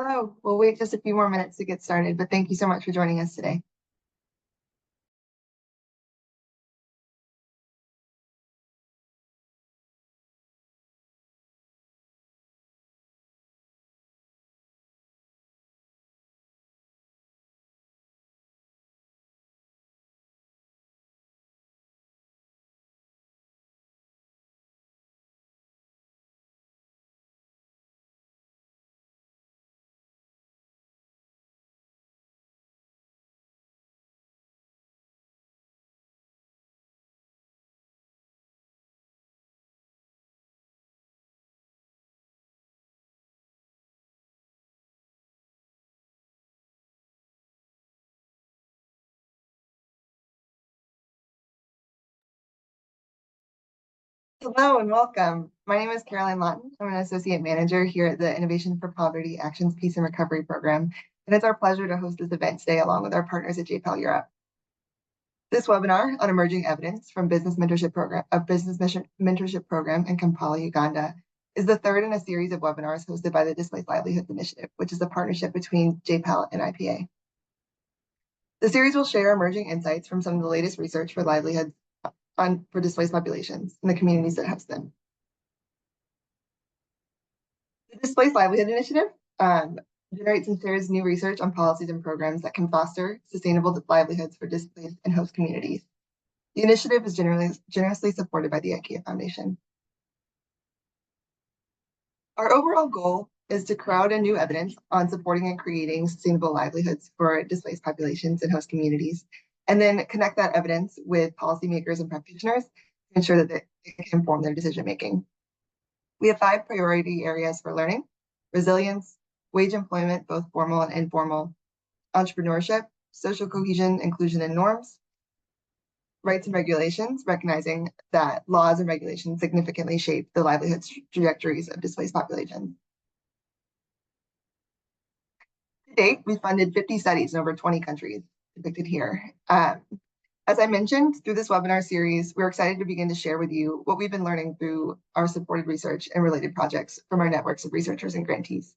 Hello, we'll wait just a few more minutes to get started, but thank you so much for joining us today. Hello and welcome. My name is Caroline Lawton. I'm an associate manager here at the Innovation for Poverty Actions Peace and Recovery Program, and it's our pleasure to host this event today along with our partners at JPAL Europe. This webinar on emerging evidence from Business Mentorship Program in Kampala, Uganda, is the third in a series of webinars hosted by the Displaced Livelihoods Initiative, which is a partnership between JPAL and IPA. The series will share emerging insights from some of the latest research for livelihoods for displaced populations and the communities that host them. The Displaced Livelihood Initiative generates and shares new research on policies and programs that can foster sustainable livelihoods for displaced and host communities. The initiative is generously supported by the IKEA Foundation. Our overall goal is to crowd in new evidence on supporting and creating sustainable livelihoods for displaced populations and host communities, and then connect that evidence with policymakers and practitioners to ensure that it can inform their decision-making. We have 5 priority areas for learning: resilience, wage employment, both formal and informal, entrepreneurship, social cohesion, inclusion, and norms, rights and regulations, recognizing that laws and regulations significantly shape the livelihood trajectories of displaced populations. To date, we funded 50 studies in over 20 countries depicted here. As I mentioned, through this webinar series, we're excited to begin to share with you what we've been learning through our supported research and related projects from our networks of researchers and grantees.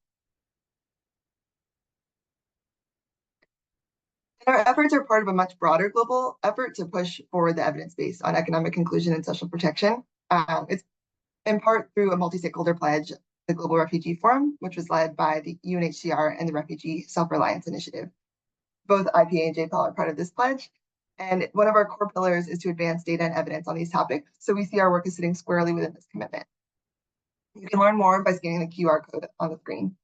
And our efforts are part of a much broader global effort to push forward the evidence base on economic inclusion and social protection. It's in part through a multi-stakeholder pledge, the Global Refugee Forum, which was led by the UNHCR and the Refugee Self-Reliance Initiative. Both IPA and JPAL are part of this pledge. And one of our core pillars is to advance data and evidence on these topics. So we see our work as sitting squarely within this commitment. You can learn more by scanning the QR code on the screen.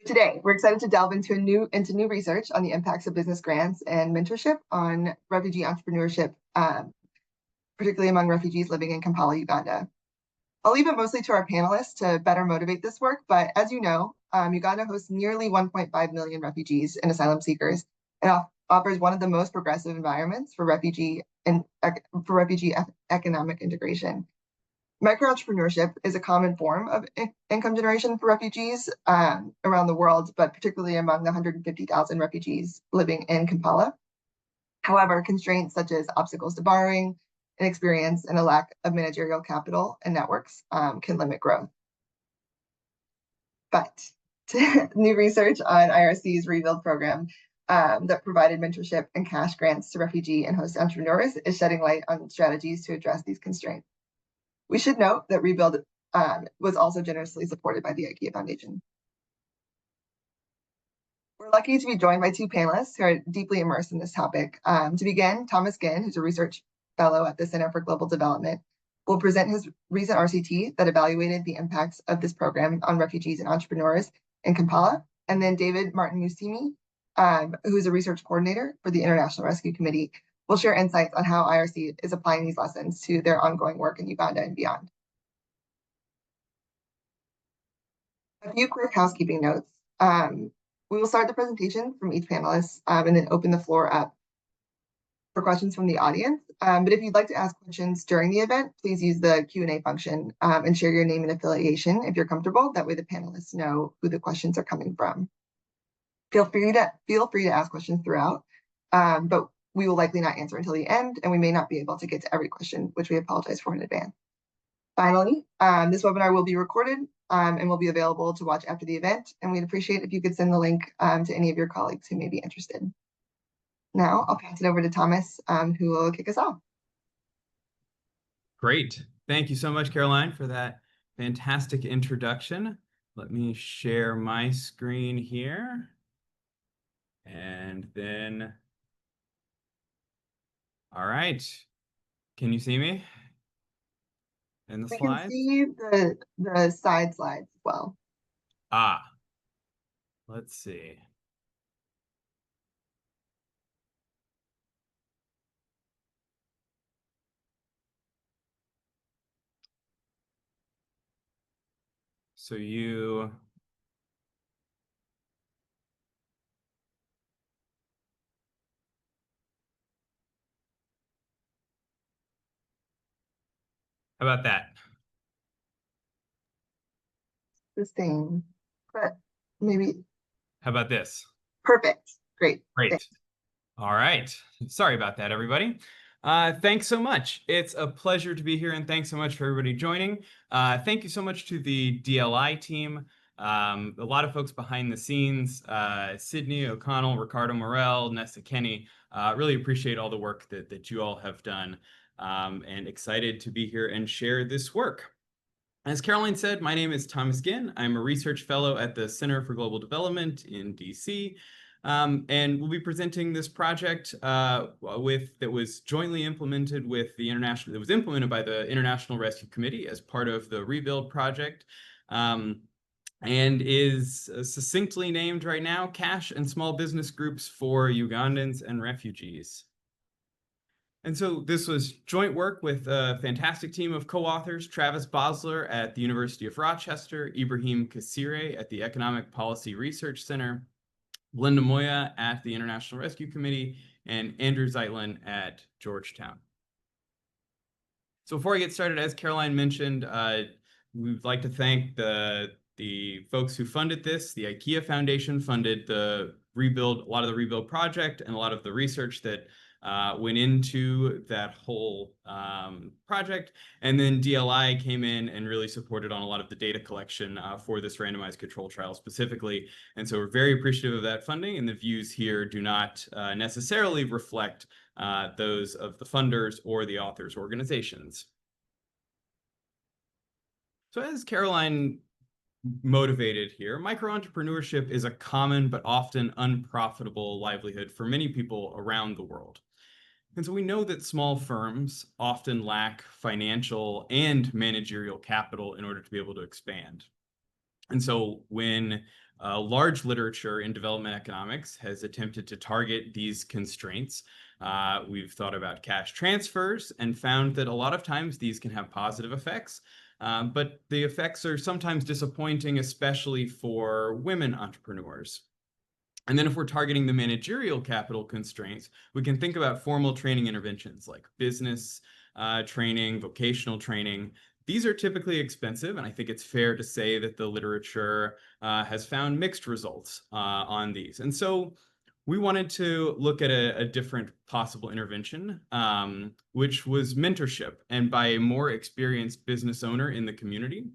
Today, we're excited to delve into new research on the impacts of business grants and mentorship on refugee entrepreneurship, particularly among refugees living in Kampala, Uganda. I'll leave it mostly to our panelists to better motivate this work, but as you know, Uganda hosts nearly 1.5 million refugees and asylum seekers and offers one of the most progressive environments for refugee economic integration. Microentrepreneurship is a common form of income generation for refugees around the world, but particularly among the 150,000 refugees living in Kampala. However, constraints such as obstacles to borrowing, inexperience, and a lack of managerial capital and networks can limit growth. But new research on IRC's BUiLD program that provided mentorship and cash grants to refugee and host entrepreneurs is shedding light on strategies to address these constraints. We should note that BUiLD was also generously supported by the IKEA Foundation. We're lucky to be joined by 2 panelists who are deeply immersed in this topic. To begin, Thomas Ginn, who's a research fellow at the Center for Global Development, will present his recent RCT that evaluated the impacts of this program on refugees and entrepreneurs in Kampala. And then David Martin-Musimi, who's a research coordinator for the International Rescue Committee, will share insights on how IRC is applying these lessons to their ongoing work in Uganda and beyond. A few quick housekeeping notes. We will start the presentation from each panelist and then open the floor up for questions from the audience. But if you'd like to ask questions during the event, please use the Q&A function and share your name and affiliation if you're comfortable. That way the panelists know who the questions are coming from. Feel free to ask questions throughout, but we will likely not answer until the end, and we may not be able to get to every question, which we apologize for in advance. Finally, this webinar will be recorded and will be available to watch after the event, and we'd appreciate if you could send the link to any of your colleagues who may be interested. Now I'll pass it over to Thomas, who will kick us off. Great. Thank you so much, Caroline, for that fantastic introduction. Let me share my screen here. And then, all right. Can you see me in the slides? We can see the side slides as well. Let's see. So you... How about that? The same, but maybe. How about this? Perfect. Great. Great. Thanks. All right. Sorry about that, everybody. Thanks so much. It's a pleasure to be here, and thanks so much for everybody joining. Thank you so much to the DLI team. A lot of folks behind the scenes, Sydney O'Connell, Ricardo Morel, Nessa Kenny. Really appreciate all the work that you all have done, and excited to be here and share this work. As Caroline said, my name is Thomas Ginn. I'm a research fellow at the Center for Global Development in DC. And we'll be presenting this project that was jointly implemented with the international, that was implemented by the International Rescue Committee as part of the BUiLD project, and is succinctly named right now Cash and Small Business Groups for Ugandans and Refugees. And so this was joint work with a fantastic team of co-authors, Travis Bosler at the University of Rochester, Ibrahim Kassire at the Economic Policy Research Center, Linda Moya at the International Rescue Committee, and Andrew Zeitlin at Georgetown. So before I get started, as Caroline mentioned, we'd like to thank the folks who funded this. The IKEA Foundation funded the BUiLD, a lot of the BUiLD project, and a lot of the research that went into that whole project. And then DLI came in and really supported on a lot of the data collection for this randomized control trial specifically. And so we're very appreciative of that funding, and the views here do not necessarily reflect those of the funders or the authors' organizations. So as Caroline motivated here, microentrepreneurship is a common but often unprofitable livelihood for many people around the world. And so we know that small firms often lack financial and managerial capital in order to be able to expand. And so when large literature in development economics has attempted to target these constraints, we've thought about cash transfers and found that a lot of times these can have positive effects, but the effects are sometimes disappointing, especially for women entrepreneurs. And then if we're targeting the managerial capital constraints, we can think about formal training interventions like business training, vocational training. These are typically expensive, and I think it's fair to say that the literature has found mixed results on these. And so we wanted to look at a different possible intervention, which was mentorship, and by a more experienced business owner in the community.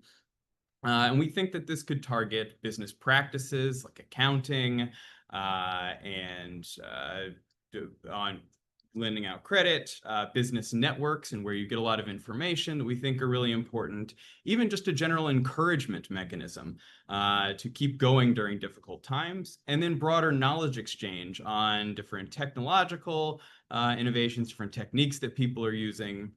And we think that this could target business practices like accounting, and on lending out credit, business networks, and where you get a lot of information that we think are really important, even just a general encouragement mechanism to keep going during difficult times, and then broader knowledge exchange on different technological innovations, different techniques that people are using.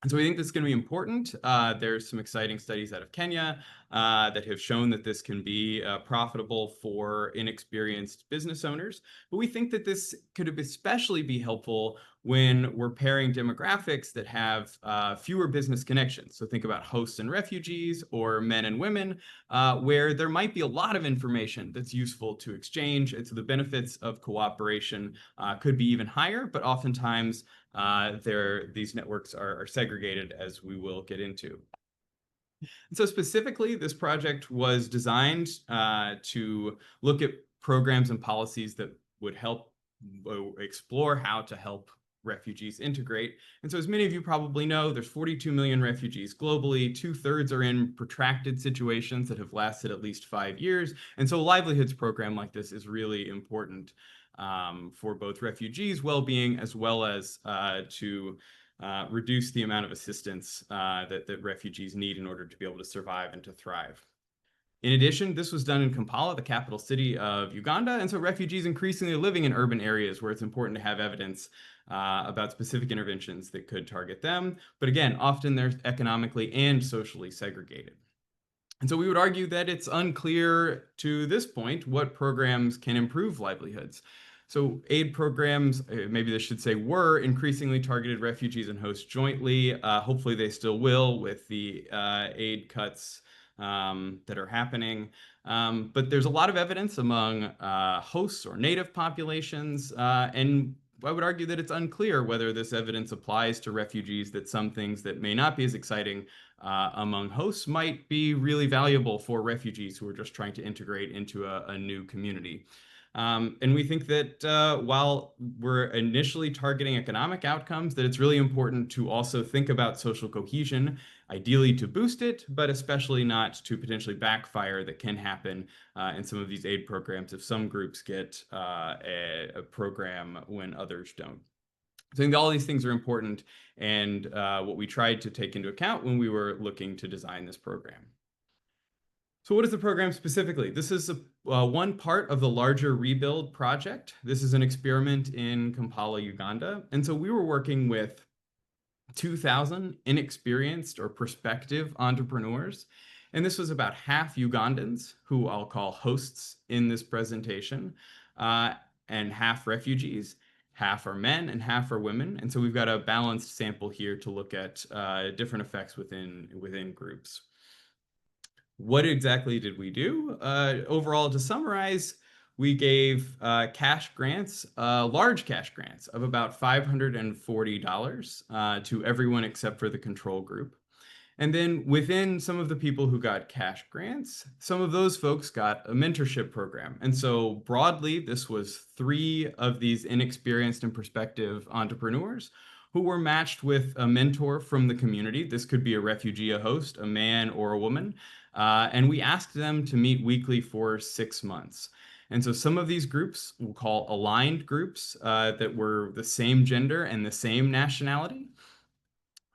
And so we think this is going to be important. There's some exciting studies out of Kenya that have shown that this can be profitable for inexperienced business owners. But we think that this could especially be helpful when we're pairing demographics that have fewer business connections. So think about hosts and refugees or men and women, where there might be a lot of information that's useful to exchange. And so the benefits of cooperation could be even higher, but oftentimes these networks are segregated, as we will get into. And so specifically, this project was designed to look at programs and policies that would help explore how to help refugees integrate. And so as many of you probably know, there's 42 million refugees globally. 2/3 are in protracted situations that have lasted at least 5 years. And so a livelihoods program like this is really important for both refugees' well-being as well as to reduce the amount of assistance that refugees need in order to be able to survive and to thrive. In addition, this was done in Kampala, the capital city of Uganda, and so refugees increasingly are living in urban areas where it's important to have evidence about specific interventions that could target them. But again, often they're economically and socially segregated. And so we would argue that it's unclear to this point what programs can improve livelihoods. So aid programs, maybe this should say, were increasingly targeted refugees and hosts jointly. Hopefully they still will with the aid cuts that are happening. But there's a lot of evidence among hosts or native populations, and I would argue that it's unclear whether this evidence applies to refugees, that some things that may not be as exciting among hosts might be really valuable for refugees who are just trying to integrate into a new community. And we think that while we're initially targeting economic outcomes, that it's really important to also think about social cohesion, ideally to boost it, but especially not to potentially backfire that can happen in some of these aid programs if some groups get a program when others don't. So I think all these things are important and what we tried to take into account when we were looking to design this program. So what is the program specifically? This is one part of the larger BUiLD project. This is an experiment in Kampala, Uganda. And so we were working with 2,000 inexperienced or prospective entrepreneurs. And this was about half Ugandans, who I'll call hosts in this presentation, and half refugees. Half are men and half are women. And so we've got a balanced sample here to look at different effects within groups. What exactly did we do? Overall, to summarize, we gave cash grants, large cash grants of about $540 to everyone except for the control group. And then within some of the people who got cash grants, some of those folks got a mentorship program. And so broadly, this was 3 of these inexperienced and prospective entrepreneurs who were matched with a mentor from the community. This could be a refugee, a host, a man, or a woman. And we asked them to meet weekly for 6 months. And so some of these groups we'll call aligned groups that were the same gender and the same nationality.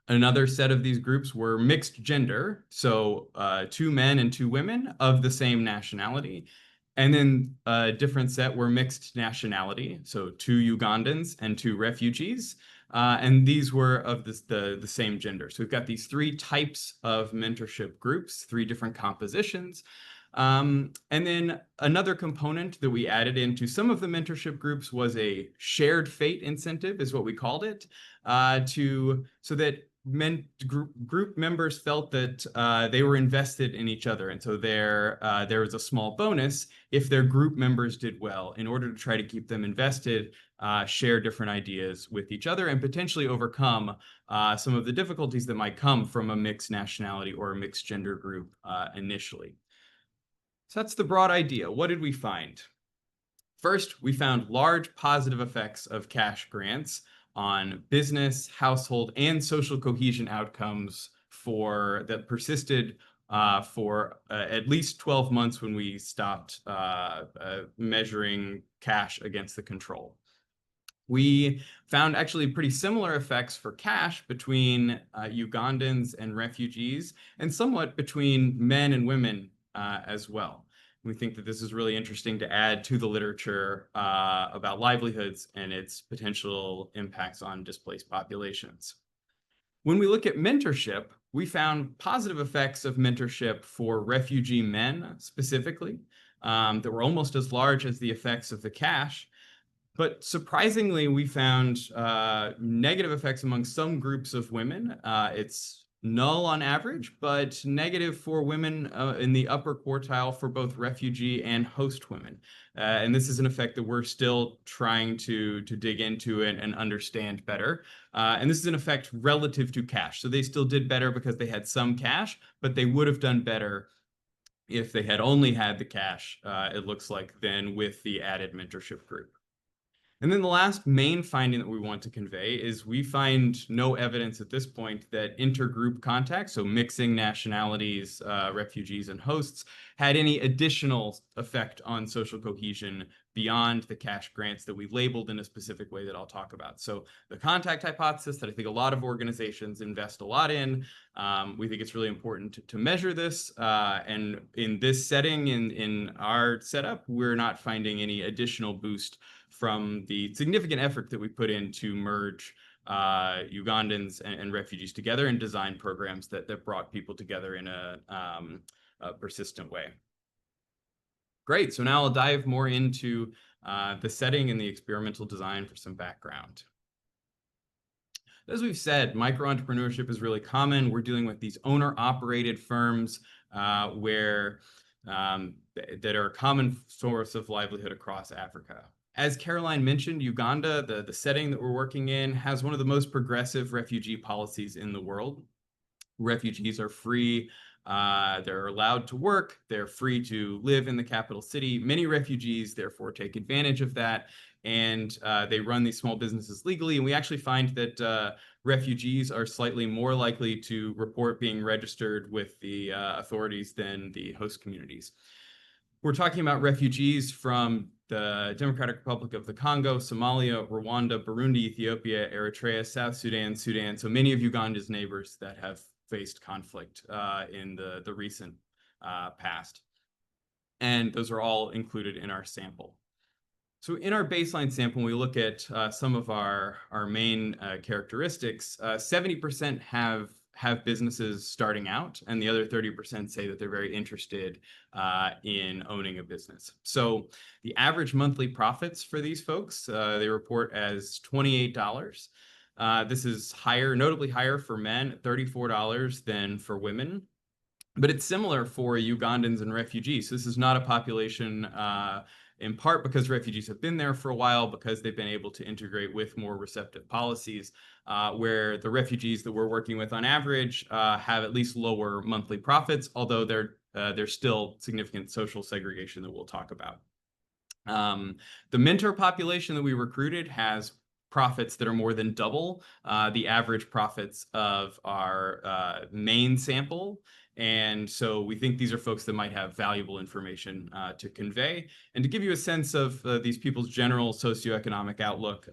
Another set of these groups were mixed gender, so 2 men and 2 women of the same nationality. And then a different set were mixed nationality, so 2 Ugandans and 2 refugees. And these were of the same gender. So we've got these 3 types of mentorship groups, 3 different compositions. And then another component that we added into some of the mentorship groups was a shared fate incentive, is what we called it, so that group members felt that they were invested in each other. And so there was a small bonus if their group members did well in order to try to keep them invested, share different ideas with each other, and potentially overcome some of the difficulties that might come from a mixed nationality or a mixed gender group initially. So that's the broad idea. What did we find? First, we found large positive effects of cash grants on business, household, and social cohesion outcomes that persisted for at least 12 months when we stopped measuring cash against the control. We found actually pretty similar effects for cash between Ugandans and refugees, and somewhat between men and women as well. We think that this is really interesting to add to the literature about livelihoods and its potential impacts on displaced populations. When we look at mentorship, we found positive effects of mentorship for refugee men specifically that were almost as large as the effects of the cash. But surprisingly, we found negative effects among some groups of women. It's null on average, but negative for women in the upper quartile for both refugee and host women. And this is an effect that we're still trying to dig into and understand better. And this is an effect relative to cash. So they still did better because they had some cash, but they would have done better if they had only had the cash, it looks like, than with the added mentorship group. And then the last main finding that we want to convey is we find no evidence at this point that intergroup contact, so mixing nationalities, refugees, and hosts, had any additional effect on social cohesion beyond the cash grants that we labeled in a specific way that I'll talk about. So the contact hypothesis that I think a lot of organizations invest a lot in, we think it's really important to measure this. And in this setting, in our setup, we're not finding any additional boost from the significant effort that we put in to merge Ugandans and refugees together and design programs that brought people together in a persistent way. Great, so now I'll dive more into the setting and the experimental design for some background. As we've said, micro-entrepreneurship is really common. We're dealing with these owner-operated firms that are a common source of livelihood across Africa. As Caroline mentioned, Uganda, the setting that we're working in, has one of the most progressive refugee policies in the world. Refugees are free, they're allowed to work, they're free to live in the capital city. Many refugees, therefore, take advantage of that, and they run these small businesses legally. And we actually find that refugees are slightly more likely to report being registered with the authorities than the host communities. We're talking about refugees from the Democratic Republic of the Congo, Somalia, Rwanda, Burundi, Ethiopia, Eritrea, South Sudan, Sudan. So many of Uganda's neighbors that have faced conflict in the recent past. And those are all included in our sample. So in our baseline sample, when we look at some of our main characteristics, 70% have businesses starting out, and the other 30% say that they're very interested in owning a business. So the average monthly profits for these folks, they report as $28. This is higher, notably higher for men, $34 than for women. But it's similar for Ugandans and refugees. So this is not a population in part because refugees have been there for a while, because they've been able to integrate with more receptive policies, where the refugees that we're working with on average have at least lower monthly profits, although there's still significant social segregation that we'll talk about. The mentor population that we recruited has profits that are more than double the average profits of our main sample. And so we think these are folks that might have valuable information to convey. And to give you a sense of these people's general socioeconomic outlook,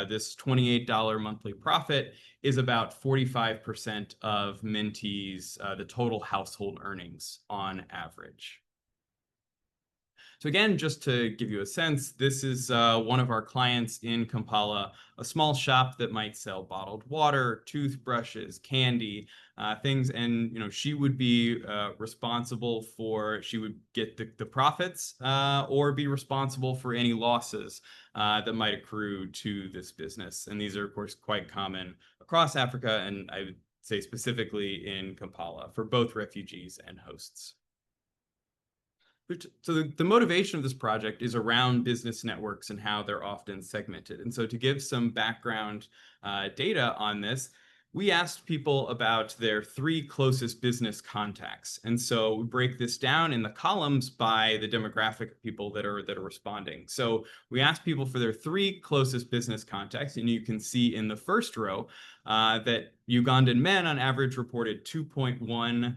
this $28 monthly profit is about 45% of mentees' the total household earnings on average. So again, just to give you a sense, this is one of our clients in Kampala, a small shop that might sell bottled water, toothbrushes, candy, things. And she would be responsible for, she would get the profits or be responsible for any losses that might accrue to this business. And these are, of course, quite common across Africa, and I would say specifically in Kampala for both refugees and hosts. So the motivation of this project is around business networks and how they're often segmented. And so to give some background data on this, we asked people about their 3 closest business contacts. And so we break this down in the columns by the demographic of people that are responding. So we asked people for their 3 closest business contacts, and you can see in the first row that Ugandan men on average reported 2.1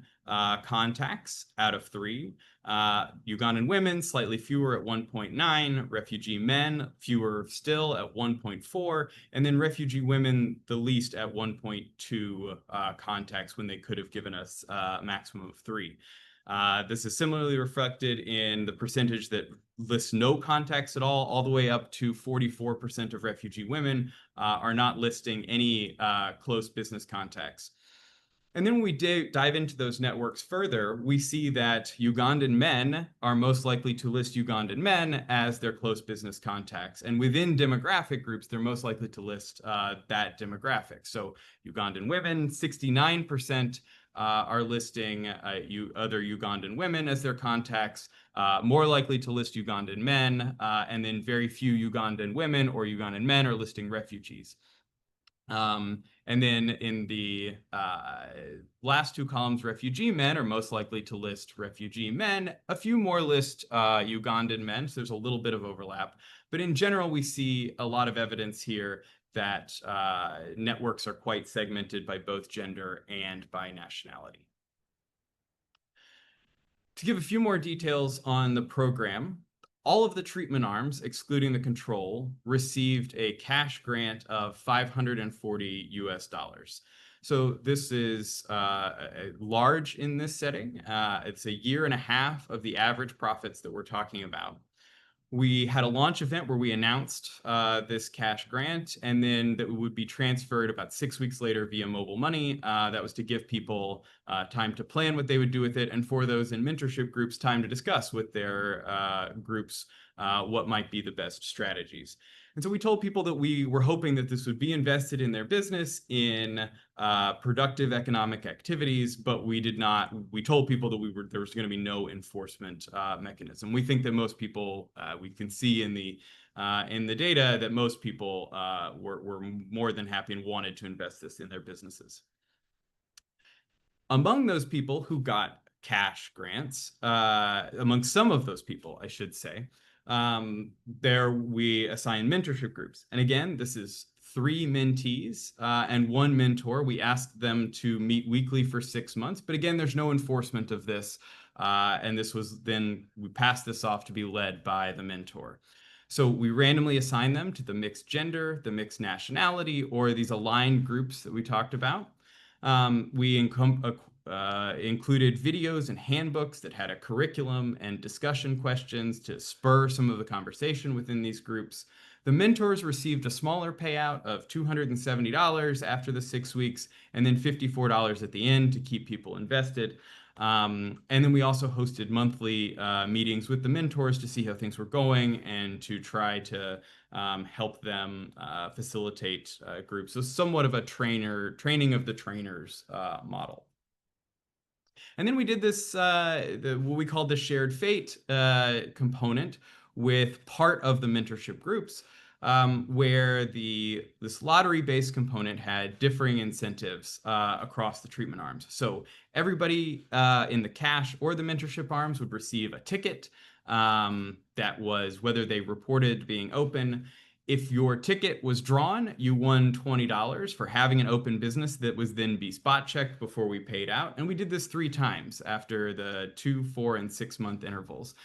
contacts out of 3. Ugandan women, slightly fewer at 1.9, refugee men, fewer still at 1.4, and then refugee women, the least at 1.2 contacts when they could have given us a maximum of 3. This is similarly reflected in the percentage that lists no contacts at all the way up to 44% of refugee women are not listing any close business contacts. And then when we dive into those networks further, we see that Ugandan men are most likely to list Ugandan men as their close business contacts. And within demographic groups, they're most likely to list that demographic. So Ugandan women, 69% are listing other Ugandan women as their contacts, more likely to list Ugandan men, and then very few Ugandan women or Ugandan men are listing refugees. And then in the last two columns, refugee men are most likely to list refugee men. A few more list Ugandan men, so there's a little bit of overlap. But in general, we see a lot of evidence here that networks are quite segmented by both gender and by nationality. To give a few more details on the program, all of the treatment arms, excluding the control, received a cash grant of 540 US dollars. So this is large in this setting. It's a year and a half of the average profits that we're talking about. We had a launch event where we announced this cash grant, and then that would be transferred about 6 weeks later via mobile money. That was to give people time to plan what they would do with it, and for those in mentorship groups, time to discuss with their groups what might be the best strategies. And so we told people that we were hoping that this would be invested in their business in productive economic activities, but we told people that there was going to be no enforcement mechanism. We think that most people, we can see in the data that most people were more than happy and wanted to invest this in their businesses. Among those people who got cash grants, among some of those people, I should say, there we assign mentorship groups. And again, this is 3 mentees and 1 mentor. We asked them to meet weekly for 6 months, but again, there's no enforcement of this. And this was then, we passed this off to be led by the mentor. So we randomly assign them to the mixed gender, the mixed nationality, or these aligned groups that we talked about. We included videos and handbooks that had a curriculum and discussion questions to spur some of the conversation within these groups. The mentors received a smaller payout of $270 after the 6 weeks, and then $54 at the end to keep people invested. And then we also hosted monthly meetings with the mentors to see how things were going and to try to help them facilitate groups. So somewhat of a training of the trainers model. And then we did this, what we called the shared fate component with part of the mentorship groups, where this lottery-based component had differing incentives across the treatment arms. So everybody in the cash or the mentorship arms would receive a ticket that was whether they reported being open. If your ticket was drawn, you won $20 for having an open business that was then be spot checked before we paid out. And we did this 3 times after the 2, 4, and 6 month intervals.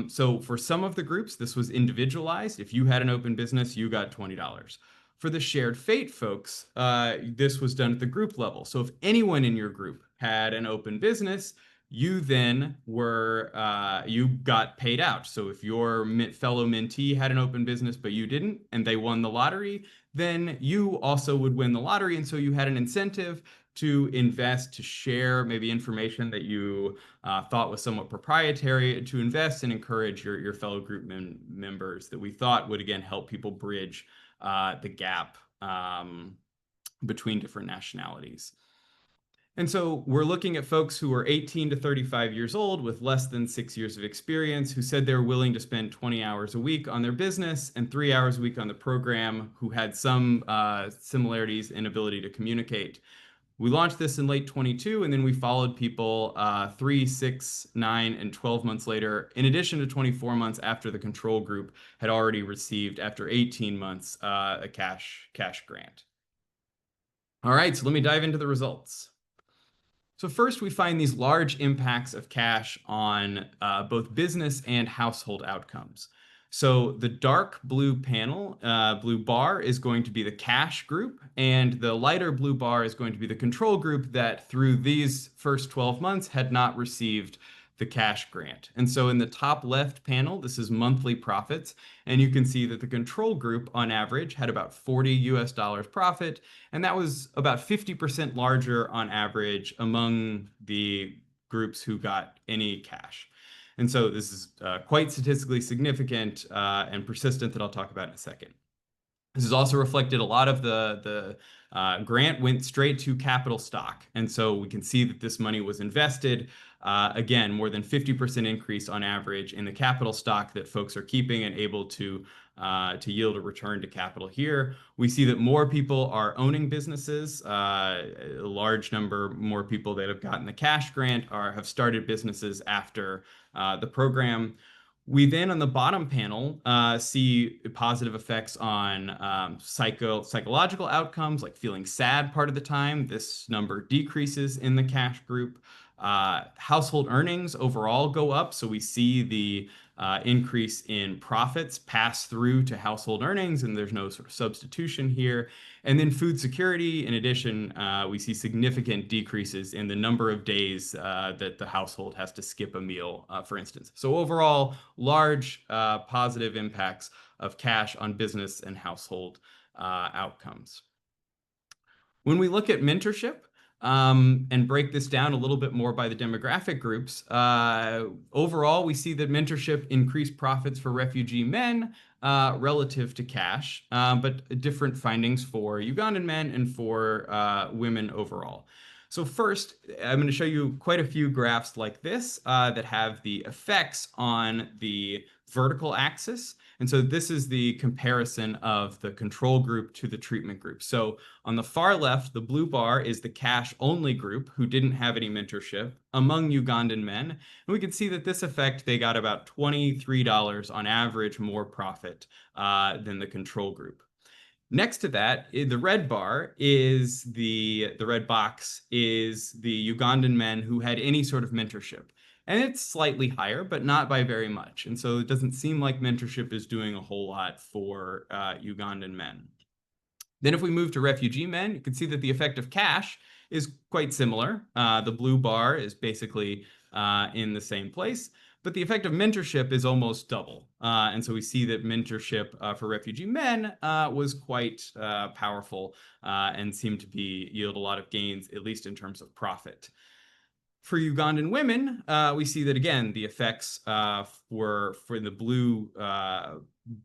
So for some of the groups, this was individualized. If you had an open business, you got $20. For the shared fate folks, this was done at the group level. So if anyone in your group had an open business, you then you got paid out. So if your fellow mentee had an open business, but you didn't, and they won the lottery, then you also would win the lottery. And so you had an incentive to invest, to share maybe information that you thought was somewhat proprietary, to invest and encourage your fellow group members that we thought would, again, help people bridge the gap between different nationalities. And so we're looking at folks who are 18 to 35 years old with less than 6 years of experience, who said they were willing to spend 20 hours a week on their business and 3 hours a week on the program, who had some similarities in ability to communicate. We launched this in late 22, and then we followed people 3, 6, 9, and 12 months later, in addition to 24 months after the control group had already received, after 18 months, a cash grant. All right, so let me dive into the results. So first, we find these large impacts of cash on both business and household outcomes. So the dark blue blue bar is going to be the cash group, and the lighter blue bar is going to be the control group that through these first 12 months had not received the cash grant. And so in the top left panel, this is monthly profits, and you can see that the control group on average had about $40 profit, and that was about 50% larger on average among the groups who got any cash. And so this is quite statistically significant and persistent that I'll talk about in a second. This is also reflected a lot of grant went straight to capital stock. And so we can see that this money was invested. Again, more than 50% increase on average in the capital stock that folks are keeping and able to yield a return to capital here. We see that more people are owning businesses. A large number more people that have gotten the cash grant have started businesses after the program. We then, on the bottom panel, see positive effects on psychological outcomes, like feeling sad part of the time. This number decreases in the cash group. Household earnings overall go up, so we see the increase in profits pass through to household earnings, and there's no sort of substitution here. And then food security, in addition, we see significant decreases in the number of days that the household has to skip a meal, for instance. So overall, large positive impacts of cash on business and household outcomes. When we look at mentorship, and break this down a little bit more by the demographic groups, overall, we see that mentorship increased profits for refugee men relative to cash, but different findings for Ugandan men and for women overall. So first, I'm going to show you quite a few graphs like this that have the effects on the vertical axis. And so this is the comparison of the control group to the treatment group. So on the far left, the blue bar is the cash-only group who didn't have any mentorship among Ugandan men. And we can see that this effect, they got about $23 on average more profit than the control group. Next to that, the red bar is the red box is the Ugandan men who had any sort of mentorship. And it's slightly higher, but not by very much. And so it doesn't seem like mentorship is doing a whole lot for Ugandan men. Then if we move to refugee men, you can see that the effect of cash is quite similar. The blue bar is basically in the same place, but the effect of mentorship is almost double. And so we see that mentorship for refugee men was quite powerful and seemed to yield a lot of gains, at least in terms of profit. For Ugandan women, we see that, again, the effects for the blue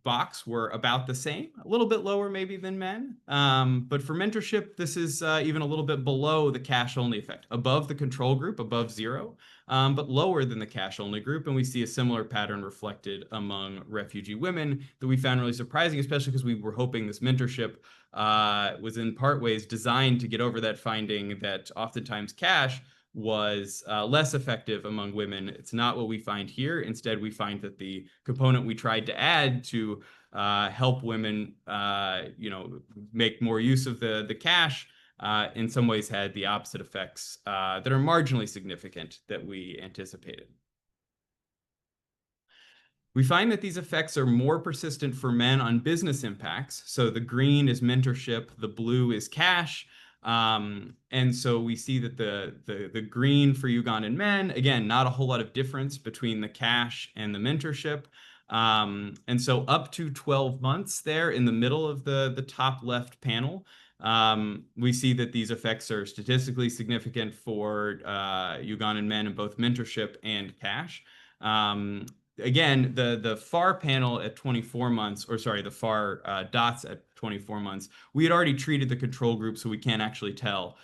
box were about the same, a little bit lower maybe than men. But for mentorship, this is even a little bit below the cash-only effect, above the control group, above 0, but lower than the cash-only group. And we see a similar pattern reflected among refugee women that we found really surprising, especially because we were hoping this mentorship was in part ways designed to get over that finding that oftentimes cash was less effective among women. It's not what we find here. Instead, we find that the component we tried to add to help women, make more use of the cash, in some ways had the opposite effects that are marginally significant that we anticipated. We find that these effects are more persistent for men on business impacts. So the green is mentorship, the blue is cash. And so we see that the green for Ugandan men, again, not a whole lot of difference between the cash and the mentorship. And so up to 12 months there in the middle of the top left panel, we see that these effects are statistically significant for Ugandan men in both mentorship and cash. Again, the far panel at 24 months, or sorry, the far dots at 24 months, we had already treated the control group, so we can't actually tell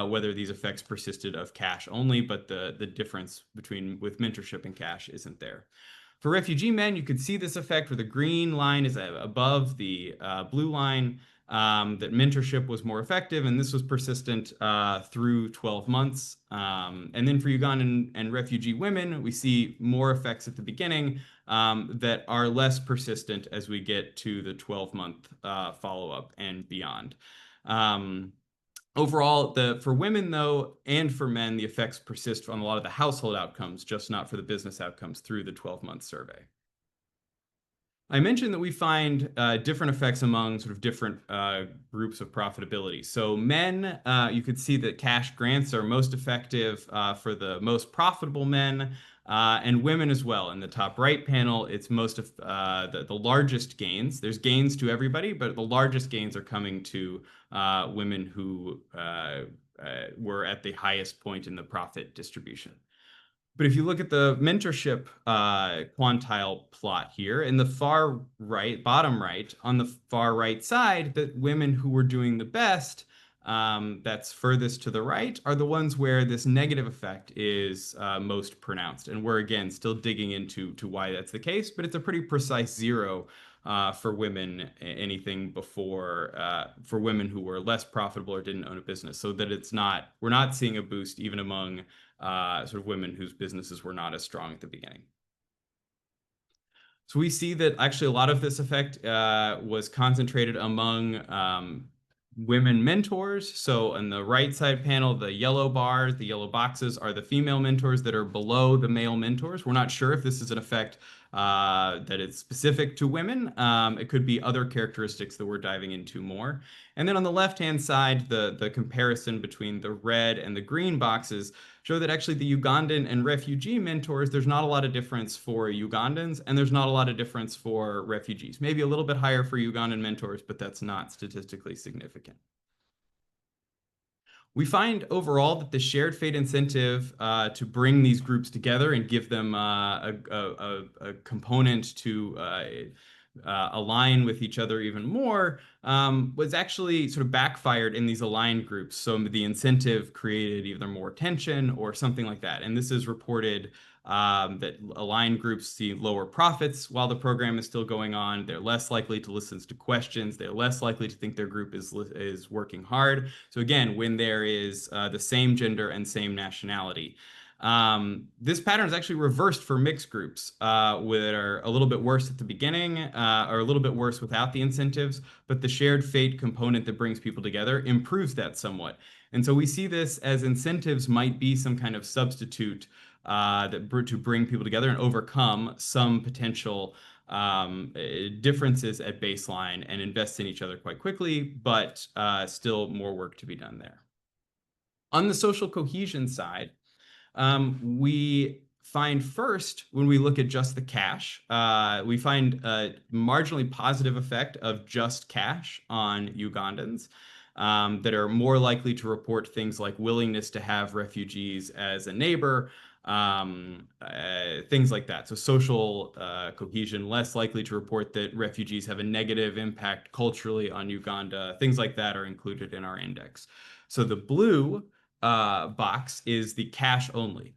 whether these effects persisted of cash only, but the difference with mentorship and cash isn't there. For refugee men, you could see this effect where the green line is above the blue line, that mentorship was more effective, and this was persistent through 12 months. And then for Ugandan and refugee women, we see more effects at the beginning that are less persistent as we get to the 12-month follow-up and beyond. Overall, for women, though, and for men, the effects persist on a lot of the household outcomes, just not for the business outcomes through the 12-month survey. I mentioned that we find different effects among sort of different groups of profitability. So men, you could see that cash grants are most effective for the most profitable men, and women as well. In the top right panel, it's most of the largest gains. There's gains to everybody, but the largest gains are coming to women who were at the highest point in the profit distribution. But if you look at the mentorship quantile plot here, in the far right, bottom right, on the far right side, the women who were doing the best, that's furthest to the right, are the ones where this negative effect is most pronounced. And we're, again, still digging into why that's the case, but it's a pretty precise zero for women, anything before for women who were less profitable or didn't own a business, so that we're not seeing a boost even among sort of women whose businesses were not as strong at the beginning. So we see that actually a lot of this effect was concentrated among women mentors. So on the right side panel, the yellow bars, the yellow boxes are the female mentors that are below the male mentors. We're not sure if this is an effect that is specific to women. It could be other characteristics that we're diving into more. And then on the left-hand side, the comparison between the red and the green boxes show that actually the Ugandan and refugee mentors, there's not a lot of difference for Ugandans, and there's not a lot of difference for refugees. Maybe a little bit higher for Ugandan mentors, but that's not statistically significant. We find overall that the shared fate incentive to bring these groups together and give them a component to align with each other even more was actually sort of backfired in these aligned groups. So the incentive created either more tension or something like that. And this is reported that aligned groups see lower profits while the program is still going on. They're less likely to listen to questions. They're less likely to think their group is working hard. So again, when there is the same gender and same nationality. This pattern is actually reversed for mixed groups that are a little bit worse at the beginning or a little bit worse without the incentives, but the shared fate component that brings people together improves that somewhat. And so we see this as incentives might be some kind of substitute to bring people together and overcome some potential differences at baseline and invest in each other quite quickly, but still more work to be done there. On the social cohesion side, we find first, when we look at just the cash, we find a marginally positive effect of just cash on Ugandans that are more likely to report things like willingness to have refugees as a neighbor, things like that. So social cohesion, less likely to report that refugees have a negative impact culturally on Uganda. Things like that are included in our index. So the blue box is the cash only.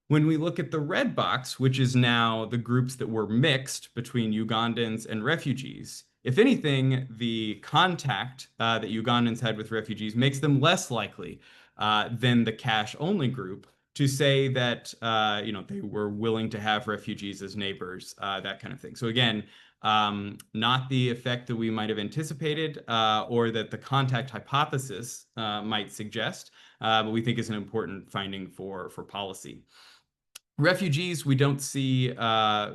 When we look at the red box, which is now the groups that were mixed between Ugandans and refugees, if anything, the contact that Ugandans had with refugees makes them less likely than the cash-only group to say that they were willing to have refugees as neighbors, that kind of thing. So again, not the effect that we might have anticipated or that the contact hypothesis might suggest, but we think is an important finding for policy. Refugees, we don't see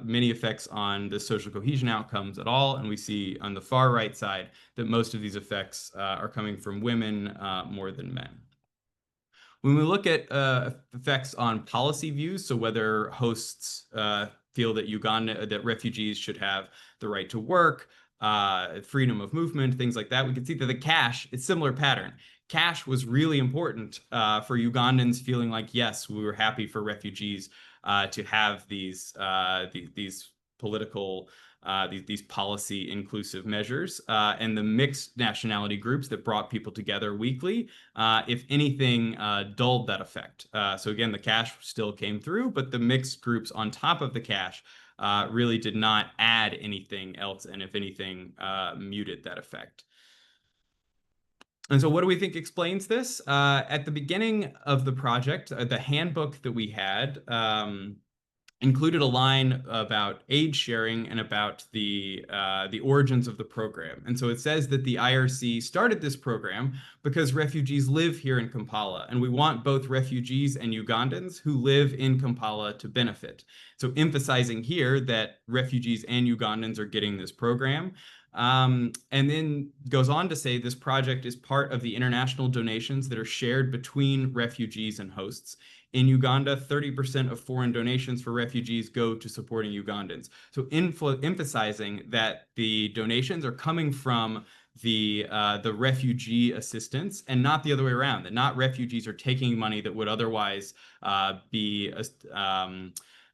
many effects on the social cohesion outcomes at all, and we see on the far right side that most of these effects are coming from women more than men. When we look at effects on policy views, so whether hosts feel that refugees should have the right to work, freedom of movement, things like that, we can see that the cash, it's similar pattern. Cash was really important for Ugandans feeling like, yes, we were happy for refugees to have these political, these policy inclusive measures, and the mixed nationality groups that brought people together weekly, if anything, dulled that effect. So again, the cash still came through, but the mixed groups on top of the cash really did not add anything else, and if anything, muted that effect. And so what do we think explains this? At the beginning of the project, the handbook that we had included a line about aid sharing and about the origins of the program. And so it says that the IRC started this program because refugees live here in Kampala, and we want both refugees and Ugandans who live in Kampala to benefit. So emphasizing here that refugees and Ugandans are getting this program. And then goes on to say this project is part of the international donations that are shared between refugees and hosts. In Uganda, 30% of foreign donations for refugees go to supporting Ugandans. So emphasizing that the donations are coming from the refugee assistance, and not the other way around, that not refugees are taking money that would otherwise be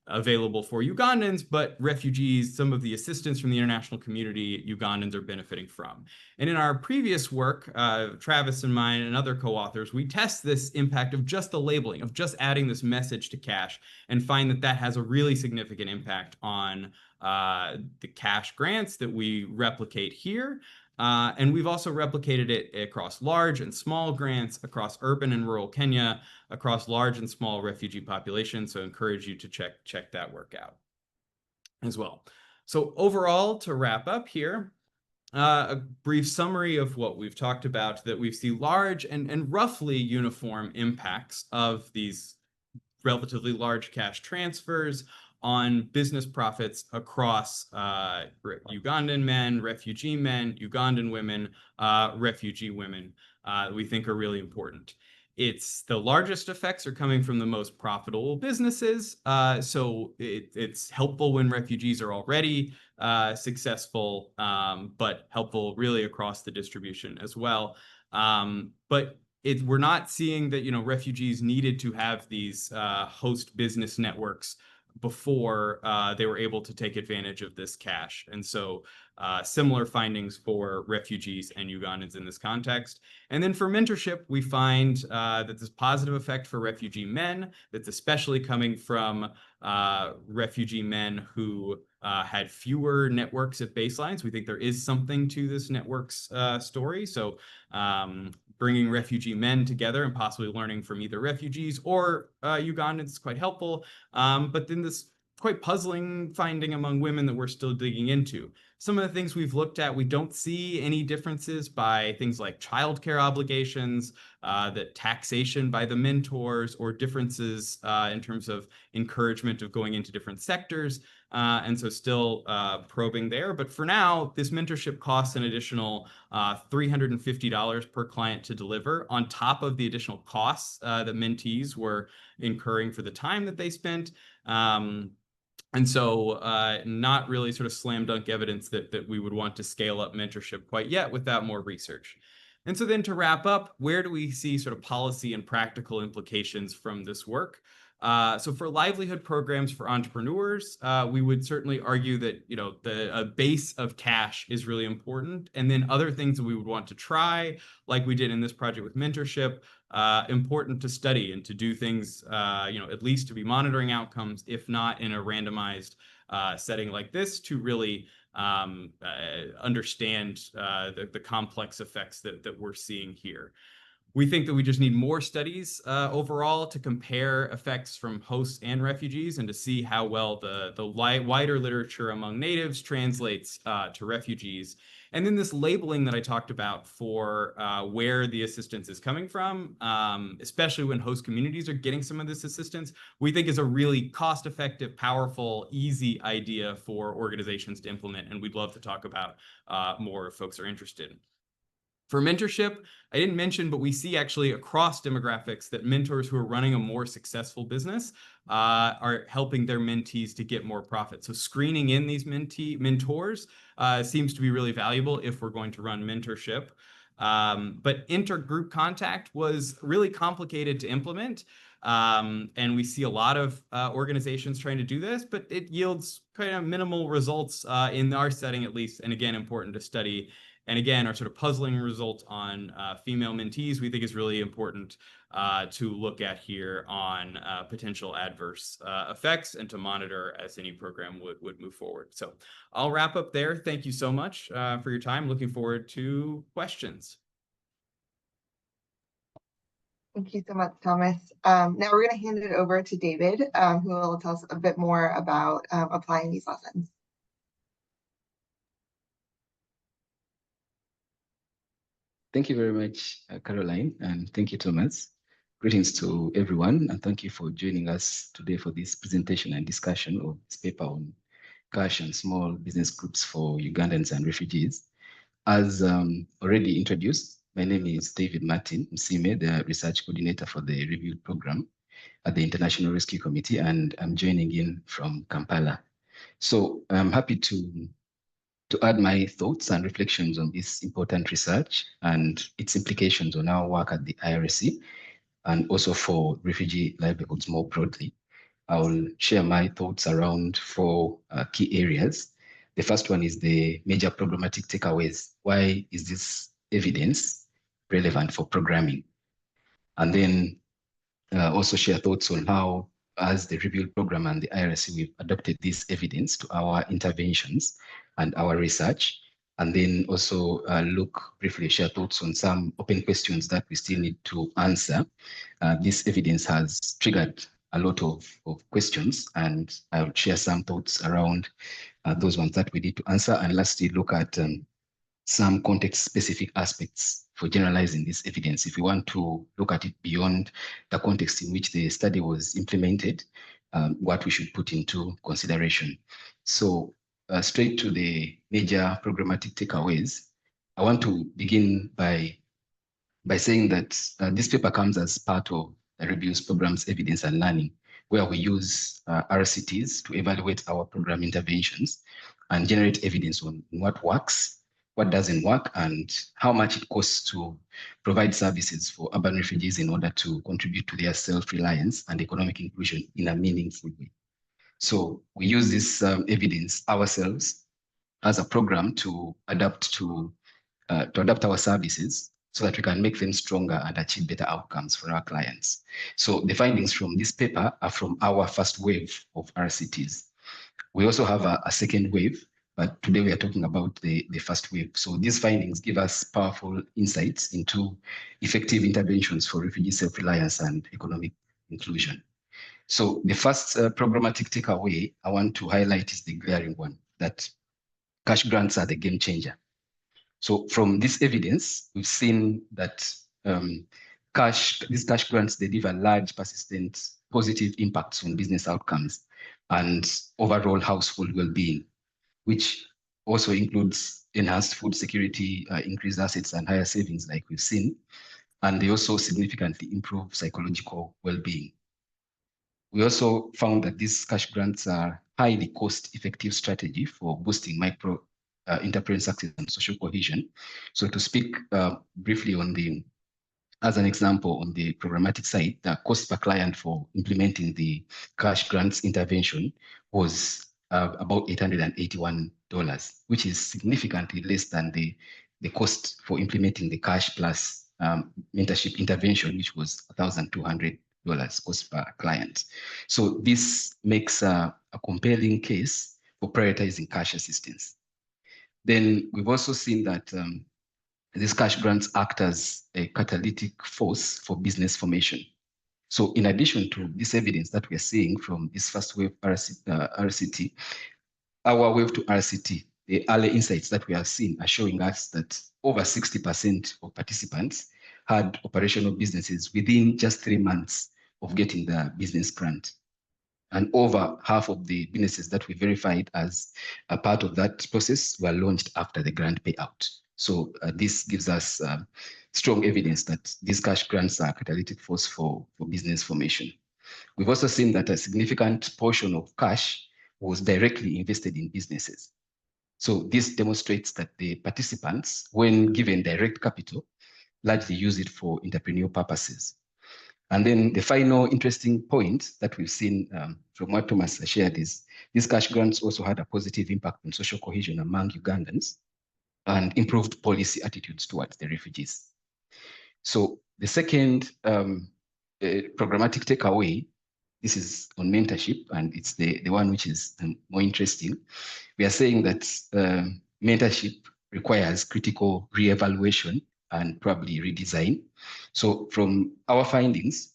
available for Ugandans, but refugees, some of the assistance from the international community, Ugandans are benefiting from. And in our previous work, Travis and mine and other co-authors, we test this impact of just the labeling, of just adding this message to cash, and find that that has a really significant impact on the cash grants that we replicate here. And we've also replicated it across large and small grants, across urban and rural Kenya, across large and small refugee populations. So I encourage you to check that work out as well. So overall, to wrap up here, a brief summary of what we've talked about, that we see large and roughly uniform impacts of these relatively large cash transfers on business profits across Ugandan men, refugee men, Ugandan women, refugee women, we think are really important. It's the largest effects are coming from the most profitable businesses. So it's helpful when refugees are already successful, but helpful really across the distribution as well. But we're not seeing that, refugees needed to have these host business networks before they were able to take advantage of this cash. And so similar findings for refugees and Ugandans in this context. And then for mentorship, we find that this positive effect for refugee men, that's especially coming from refugee men who had fewer networks at baselines. We think there is something to this network's story. So bringing refugee men together and possibly learning from either refugees or Ugandans is quite helpful. But then this quite puzzling finding among women that we're still digging into. Some of the things we've looked at, we don't see any differences by things like childcare obligations, that taxation by the mentors, or differences in terms of encouragement of going into different sectors. And so still probing there. But for now, this mentorship costs an additional $350 per client to deliver, on top of the additional costs that mentees were incurring for the time that they spent. And so not really sort of slam dunk evidence that we would want to scale up mentorship quite yet without more research. And so then to wrap up, where do we see sort of policy and practical implications from this work? So for livelihood programs for entrepreneurs, we would certainly argue that, a base of cash is really important. And then other things that we would want to try, like we did in this project with mentorship, important to study and to do things, at least to be monitoring outcomes, if not in a randomized setting like this, to really understand the complex effects that we're seeing here. We think that we just need more studies overall to compare effects from hosts and refugees, and to see how well the wider literature among natives translates to refugees. And then this labeling that I talked about for where the assistance is coming from, especially when host communities are getting some of this assistance, we think is a really cost-effective, powerful, easy idea for organizations to implement. And we'd love to talk about more if folks are interested. For mentorship, I didn't mention, but we see actually across demographics that mentors who are running a more successful business are helping their mentees to get more profit. So screening in these mentors seems to be really valuable if we're going to run mentorship. But intergroup contact was really complicated to implement. And we see a lot of organizations trying to do this, but it yields kind of minimal results in our setting, at least. And again, important to study. And again, our sort of puzzling result on female mentees, we think is really important to look at here on potential adverse effects, and to monitor as any program would move forward. So I'll wrap up there. Thank you so much for your time. Looking forward to questions. Thank you so much, Thomas. Now we're going to hand it over to David, who will tell us a bit more about applying these lessons. Thank you very much, Caroline, and thank you, Thomas. Greetings to everyone, and thank you for joining us today for this presentation and discussion of this paper on cash and small business groups for Ugandans and refugees. As already introduced, my name is David Martin Msime, the research coordinator for the BUiLD program at the International Rescue Committee, and I'm joining in from Kampala. So I'm happy to to add my thoughts and reflections on this important research and its implications on our work at the IRC and also for refugee livelihoods more broadly. I will share my thoughts around 4 key areas. The first one is the major problematic takeaways. Why is this evidence relevant for programming? And then also share thoughts on how, as the BUiLD program and the IRC, we've adopted this evidence to our interventions and our research. And then also briefly share thoughts on some open questions that we still need to answer. This evidence has triggered a lot of questions, and I'll share some thoughts around those ones that we need to answer. And lastly, look at some context-specific aspects for generalizing this evidence. If we want to look at it beyond the context in which the study was implemented, what we should put into consideration. So straight to the major programmatic takeaways, I want to begin by saying that this paper comes as part of the reviews programs evidence and learning, where we use RCTs to evaluate our program interventions and generate evidence on what works, what doesn't work, and how much it costs to provide services for urban refugees in order to contribute to their self-reliance and economic inclusion in a meaningful way. So we use this evidence ourselves as a program to adapt our services so that we can make them stronger and achieve better outcomes for our clients. So the findings from this paper are from our first wave of RCTs. We also have a second wave, but today we are talking about the first wave. So these findings give us powerful insights into effective interventions for refugee self-reliance and economic inclusion. So the first programmatic takeaway I want to highlight is the glaring one, that cash grants are the game changer. So from this evidence, we've seen that these cash grants deliver large, persistent, positive impacts on business outcomes and overall household well-being, which also includes enhanced food security, increased assets, and higher savings like we've seen. And they also significantly improve psychological well-being. We also found that these cash grants are highly cost-effective strategy for boosting micro-enterprise success and social cohesion. So to speak briefly on as an example, on the programmatic side, the cost per client for implementing the cash grants intervention was about $881, which is significantly less than the cost for implementing the cash plus mentorship intervention, which was $1,200 cost per client. So this makes a compelling case for prioritizing cash assistance. Then we've also seen that these cash grants act as a catalytic force for business formation. So in addition to this evidence that we are seeing from this first wave RCT, our wave to RCT, the early insights that we have seen are showing us that over 60% of participants had operational businesses within just 3 months of getting the business grant. And over half of the businesses that we verified as a part of that process were launched after the grant payout. So this gives us strong evidence that these cash grants are a catalytic force for business formation. We've also seen that a significant portion of cash was directly invested in businesses. So this demonstrates that the participants, when given direct capital, largely use it for entrepreneurial purposes. And then the final interesting point that we've seen from what Thomas shared is these cash grants also had a positive impact on social cohesion among Ugandans and improved policy attitudes towards the refugees. So the second programmatic takeaway, this is on mentorship, and it's the one which is more interesting. We are saying that mentorship requires critical re-evaluation and probably redesign. So from our findings,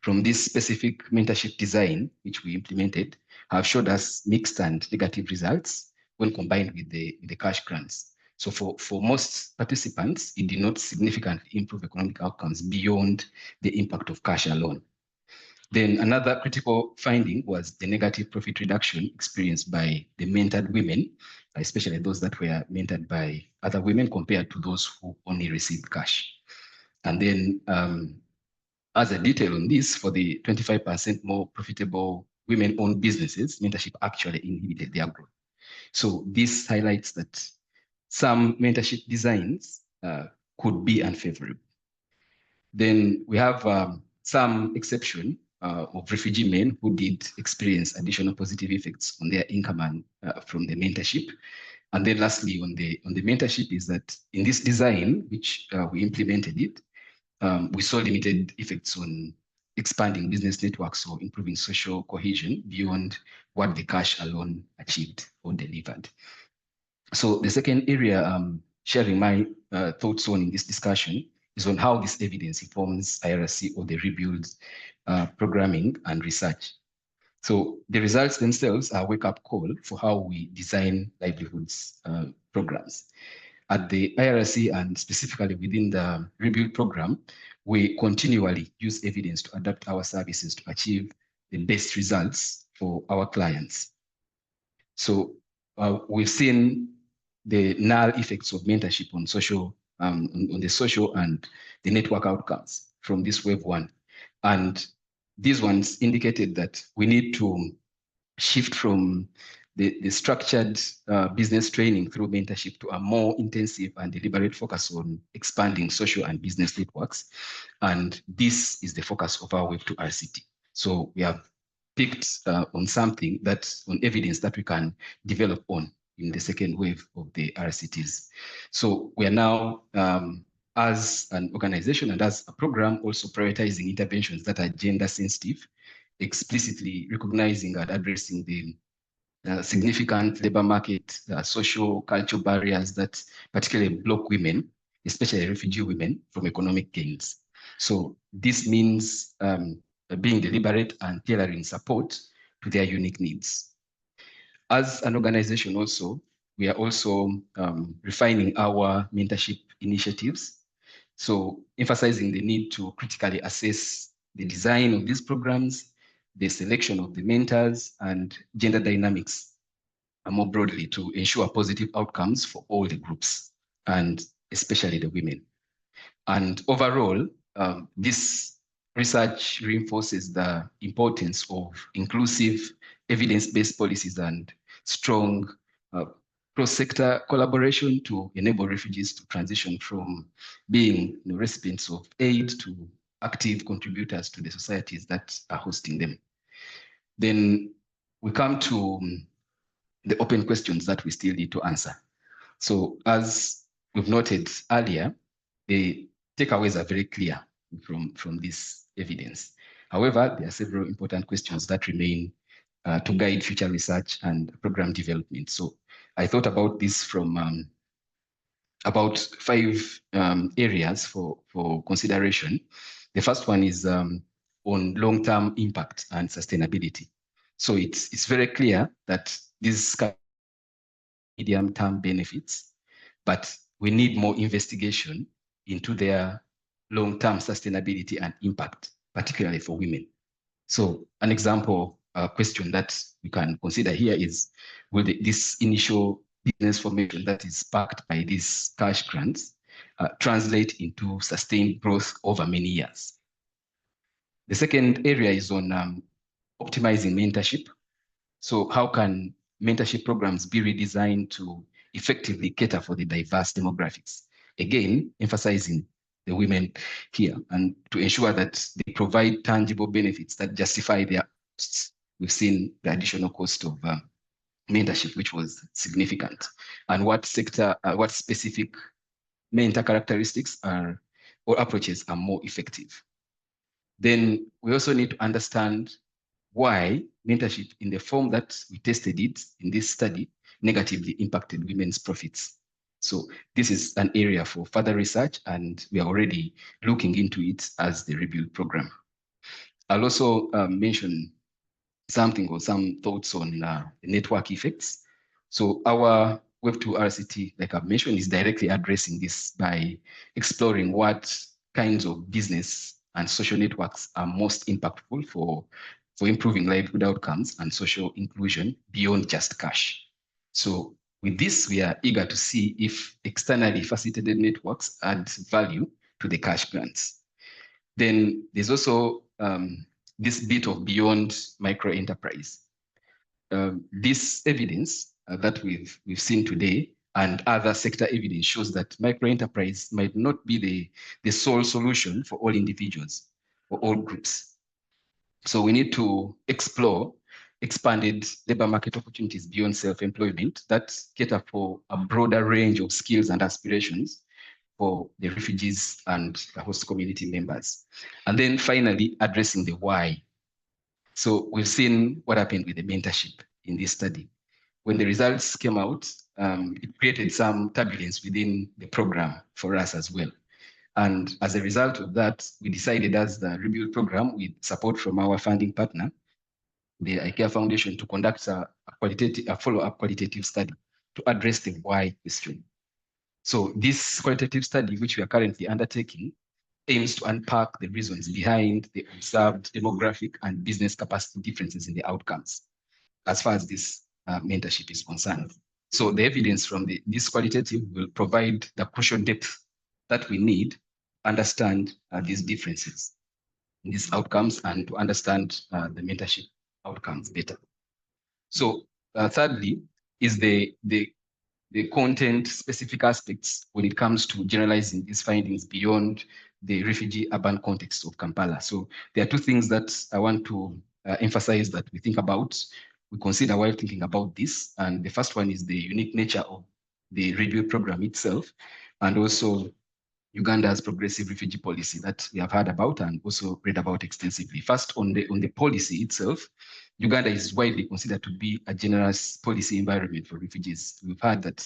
from this specific mentorship design, which we implemented, have showed us mixed and negative results when combined with the cash grants. So for most participants, it did not significantly improve economic outcomes beyond the impact of cash alone. Then another critical finding was the negative profit reduction experienced by the mentored women, especially those that were mentored by other women compared to those who only received cash. And then as a detail on this, for the 25% more profitable women-owned businesses, mentorship actually inhibited their growth. So this highlights that some mentorship designs could be unfavorable. Then we have some exception of refugee men who did experience additional positive effects on their income and from the mentorship. And then lastly, on the mentorship is that in this design, which we implemented it, we saw limited effects on expanding business networks or improving social cohesion beyond what the cash alone achieved or delivered. So the second area sharing my thoughts on in this discussion is on how this evidence informs IRC or the BUiLD programming and research. So the results themselves are a wake-up call for how we design livelihoods programs. At the IRC and specifically within the BUiLD program, we continually use evidence to adapt our services to achieve the best results for our clients. So we've seen the null effects of mentorship on social, on the social and the network outcomes from this wave one. And these ones indicated that we need to shift from the structured business training through mentorship to a more intensive and deliberate focus on expanding social and business networks. And this is the focus of our Wave 2 RCT. So we have picked on something on evidence that we can develop on in the second wave of the RCTs. So we are now, as an organization and as a program, also prioritizing interventions that are gender sensitive, explicitly recognizing and addressing the significant labor market, social, cultural barriers that particularly block women, especially refugee women, from economic gains. So this means being deliberate and tailoring support to their unique needs. As an organization also, we are also refining our mentorship initiatives. So emphasizing the need to critically assess the design of these programs, the selection of the mentors, and gender dynamics more broadly to ensure positive outcomes for all the groups, and especially the women. And overall, this research reinforces the importance of inclusive evidence-based policies and strong cross-sector collaboration to enable refugees to transition from being recipients of aid to active contributors to the societies that are hosting them. Then we come to the open questions that we still need to answer. So as we've noted earlier, the takeaways are very clear from this evidence. However, there are several important questions that remain to guide future research and program development. So I thought about this from about 5 areas for consideration. The first one is on long-term impact and sustainability. So it's very clear that these medium-term benefits, but we need more investigation into their long-term sustainability and impact, particularly for women. So an example question that we can consider here is, will this initial business formation that is backed by these cash grants translate into sustained growth over many years? The second area is on optimizing mentorship. So how can mentorship programs be redesigned to effectively cater for the diverse demographics? Again, emphasizing the women here, and to ensure that they provide tangible benefits that justify their costs. We've seen the additional cost of mentorship, which was significant, and what specific mentor characteristics or approaches are more effective. Then we also need to understand why mentorship in the form that we tested it in this study negatively impacted women's profits. So this is an area for further research, and we are already looking into it as the BUiLD program. I'll also mention something or some thoughts on network effects. So our Wave 2 RCT, like I've mentioned, is directly addressing this by exploring what kinds of business and social networks are most impactful for improving livelihood outcomes and social inclusion beyond just cash. So with this, we are eager to see if externally facilitated networks add value to the cash grants. Then there's also this bit of beyond micro enterprise. This evidence that we've seen today and other sector evidence shows that microenterprise might not be the sole solution for all individuals or all groups. So we need to explore expanded labor market opportunities beyond self-employment that cater for a broader range of skills and aspirations for the refugees and the host community members. And then finally, addressing the why. So we've seen what happened with the mentorship in this study. When the results came out, it created some turbulence within the program for us as well. And as a result of that, we decided as the BUiLD program with support from our funding partner, the IKEA Foundation, to conduct a follow-up qualitative study to address the why question. So this qualitative study, which we are currently undertaking, aims to unpack the reasons behind the observed demographic and business capacity differences in the outcomes as far as this mentorship is concerned. So the evidence from this qualitative will provide the crucial depth that we need to understand these differences in these outcomes and to understand the mentorship outcomes better. So thirdly is the content specific aspects when it comes to generalizing these findings beyond the refugee urban context of Kampala. So there are two things that I want to emphasize that we think about, we consider while thinking about this. And the first one is the unique nature of the BUiLD program itself, and also Uganda's progressive refugee policy that we have heard about and also read about extensively. First, on the policy itself, Uganda is widely considered to be a generous policy environment for refugees. We've heard that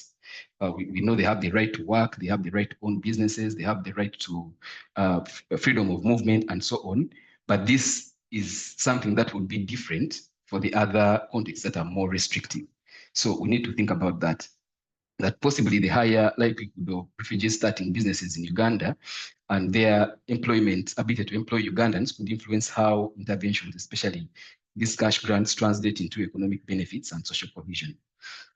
we know they have the right to work, they have the right to own businesses, they have the right to freedom of movement and so on. But this is something that would be different for the other contexts that are more restrictive. So we need to think about that possibly the higher likelihood of refugees starting businesses in Uganda and their ability to employ Ugandans could influence how interventions, especially these cash grants, translate into economic benefits and social cohesion.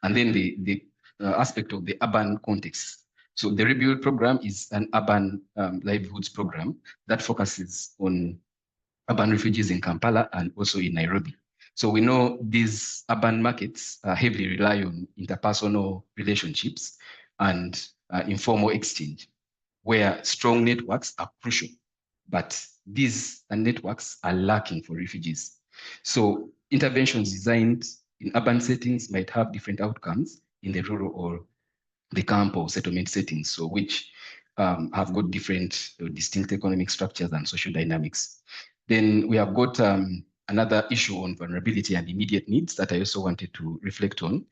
And then the aspect of the urban context. So the BUiLD program is an urban livelihoods program that focuses on urban refugees in Kampala and also in Nairobi. So we know these urban markets heavily rely on interpersonal relationships and informal exchange, where strong networks are crucial. But these networks are lacking for refugees. So interventions designed in urban settings might have different outcomes in the rural or the camp or settlement settings, so which have got different distinct economic structures and social dynamics. Then we have got another issue on vulnerability and immediate needs that I also wanted to reflect on.